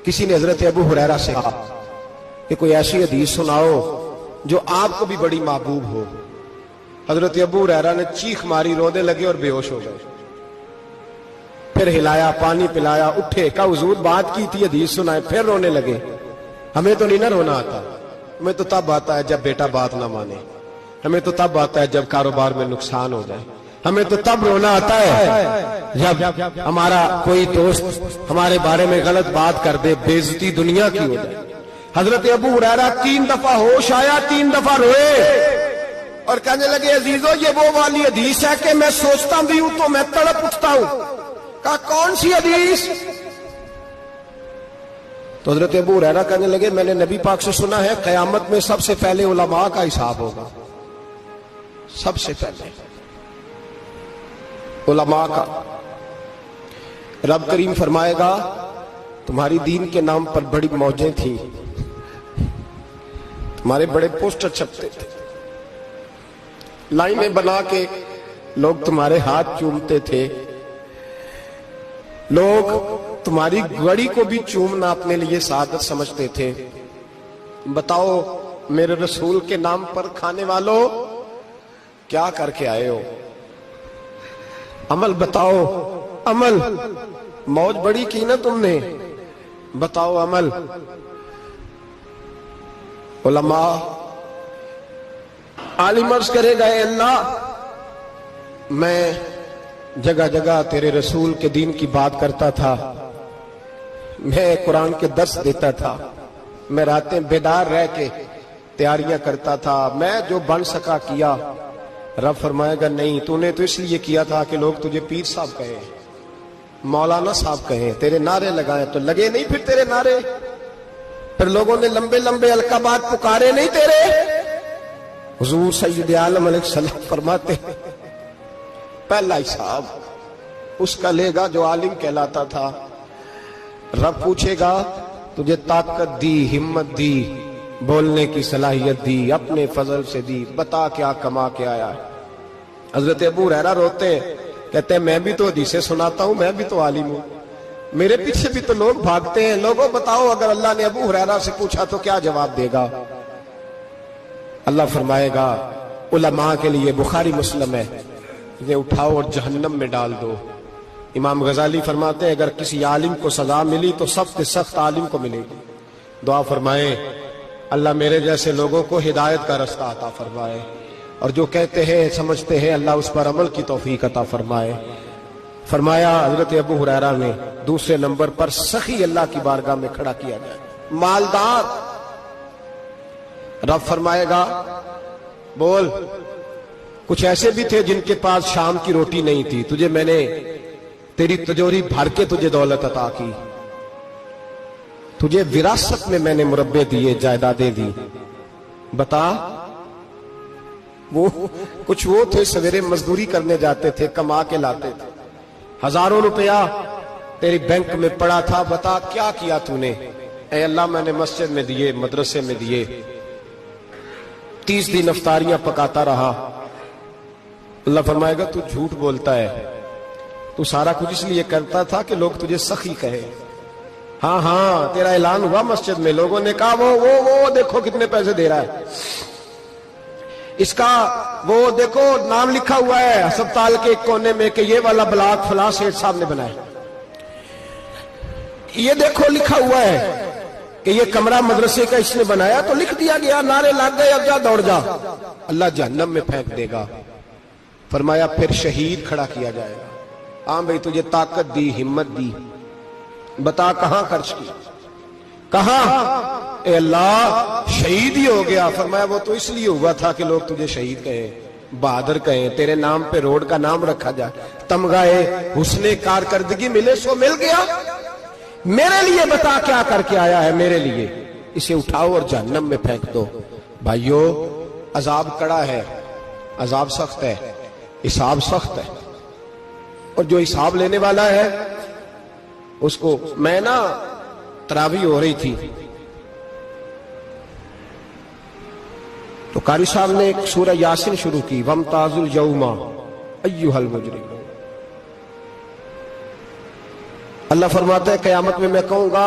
کسی نے حضرت ابو ہریرہ سے کہا کہ کوئی ایسی حدیث سناؤ جو آپ کو بھی بڑی محبوب ہو۔ حضرت ابو ہریرہ نے چیخ ماری، رونے لگے اور بے ہوش ہو گئے۔ پھر ہلایا، پانی پلایا، اٹھے، کہا حضور بات کی تھی، حدیث سنائے، پھر رونے لگے۔ ہمیں تو نہیں نہ رونا آتا، ہمیں تو تب آتا ہے جب بیٹا بات نہ مانے، ہمیں تو تب آتا ہے جب کاروبار میں نقصان ہو جائے، ہمیں تو تب رونا آتا ہے جب ہمارا کوئی دوست ہمارے بارے میں غلط بات کر دے، بے عزتی دنیا کی ہو جائے۔ حضرت ابو ہریرہ 3 دفعہ ہوش آیا، 3 دفعہ روئے اور کہنے لگے عزیزو یہ وہ والی حدیث ہے کہ میں سوچتا بھی ہوں تو میں تڑپ اٹھتا ہوں۔ کہا کون سی حدیث؟ تو حضرت ابو ہریرہ کہنے لگے میں نے نبی پاک سے سنا ہے قیامت میں سب سے پہلے علماء کا حساب ہوگا، سب سے پہلے علماء کا۔ رب کریم فرمائے گا تمہاری دین کے نام پر بڑی موجیں تھیں، تمہارے بڑے پوسٹر چھپتے تھے، لائنیں بنا کے لوگ تمہارے ہاتھ چومتے تھے، لوگ تمہاری گڑی کو بھی چومنا اپنے لیے سعادت سمجھتے تھے۔ بتاؤ میرے رسول کے نام پر کھانے والوں کیا کر کے آئے ہو؟ عمل بتاؤ، عمل۔ موج بڑی کی نا تم نے، بتاؤ عمل۔ علماء عالم عرض کرے گا اے اللہ میں جگہ جگہ تیرے رسول کے دین کی بات کرتا تھا، میں قرآن کے درس دیتا تھا، میں راتیں بیدار رہ کے تیاریاں کرتا تھا، میں جو بن سکا کیا۔ رب فرمائے گا نہیں، تو نے تو اس لیے کیا تھا کہ لوگ تجھے پیر صاحب کہیں، مولانا صاحب کہیں، تیرے نعرے لگائیں، تو لگے نہیں پھر تیرے نعرے؟ پھر لوگوں نے لمبے لمبے القابات پکارے نہیں تیرے؟ حضور سید عالم علیہ السلام فرماتے پہلا حساب اس کا لے گا جو عالم کہلاتا تھا۔ رب پوچھے گا تجھے طاقت دی، ہمت دی، بولنے کی صلاحیت دی، اپنے فضل سے دی، بتا کیا کما کے آیا ہے۔ حضرت ابو ہریرہ روتے ہیں، کہتے ہیں میں بھی تو حدیثیں سناتا ہوں، میں بھی تو عالم ہوں، میرے پیچھے بھی تو لوگ بھاگتے ہیں۔ لوگوں بتاؤ اگر اللہ نے ابو ہریرہ سے پوچھا تو کیا جواب دے گا؟ اللہ فرمائے گا علماء کے لیے بخاری مسلم ہے، انہیں اٹھاؤ اور جہنم میں ڈال دو۔ امام غزالی فرماتے ہیں اگر کسی عالم کو سزا ملی تو سخت سے سخت عالم کو ملے گی۔ دعا فرمائیں اللہ میرے جیسے لوگوں کو ہدایت کا رستہ عطا فرمائے، اور جو کہتے ہیں سمجھتے ہیں اللہ اس پر عمل کی توفیق عطا فرمائے۔ فرمایا حضرت ابو ہریرہ نے دوسرے نمبر پر سخی اللہ کی بارگاہ میں کھڑا کیا جائے، مالدار۔ رب فرمائے گا بول، کچھ ایسے بھی تھے جن کے پاس شام کی روٹی نہیں تھی، تجھے میں نے تیری تجوری بھر کے تجھے دولت عطا کی، تجھے وراثت میں میں نے مربے دیے، جائیدادیں دی، بتا۔ وہ کچھ وہ تھے سویرے مزدوری کرنے جاتے تھے، کما کے لاتے تھے، ہزاروں روپیہ تیری بینک میں پڑا تھا، بتا کیا کیا تو نے؟ اے اللہ میں نے مسجد میں دیے، مدرسے میں دیے، 30 دن افطاریاں پکاتا رہا۔ اللہ فرمائے گا تو جھوٹ بولتا ہے، تو سارا کچھ اس لیے کرتا تھا کہ لوگ تجھے سخی کہے۔ ہاں ہاں تیرا اعلان ہوا مسجد میں، لوگوں نے کہا وہ دیکھو کتنے پیسے دے رہا ہے، اس کا وہ دیکھو نام لکھا ہوا ہے ہسپتال کے ایک کونے میں کہ یہ والا بلاک فلاں سیٹھ صاحب نے بنایا، یہ دیکھو لکھا ہوا ہے کہ یہ کمرہ مدرسے کا اس نے بنایا، تو لکھ دیا گیا، نعرے لگ گئے، اب جا دوڑ جا۔ اللہ جہنم میں پھینک دے گا۔ فرمایا پھر شہید کھڑا کیا جائے گا۔ ہاں بھئی تجھے طاقت دی، ہمت دی، بتا کہاں خرچ کی، کہاں؟ اے اللہ شہید ہی ہو گیا۔ فرمایا وہ تو اس لیے ہوا تھا کہ لوگ تجھے شہید کہیں، بہادر کہیں، تیرے نام پہ روڈ کا نام رکھا جائے، تمغہ حسن کارکردگی ملے سو مل گیا۔ میرے لیے بتا کیا کر کے آیا ہے، میرے لیے، اسے اٹھاؤ اور جہنم میں پھینک دو۔ بھائیو عذاب کڑا ہے، عذاب سخت ہے، حساب سخت ہے، اور جو حساب لینے والا ہے اس کو، میں نا تراویح ہو رہی تھی تو قاری صاحب نے ایک سورہ یاسین شروع کی، وَامْتَازُوا الْيَوْمَ أَيُّهَا الْمُجْرِمُونَ۔ اللہ فرماتا ہے قیامت میں کہوں گا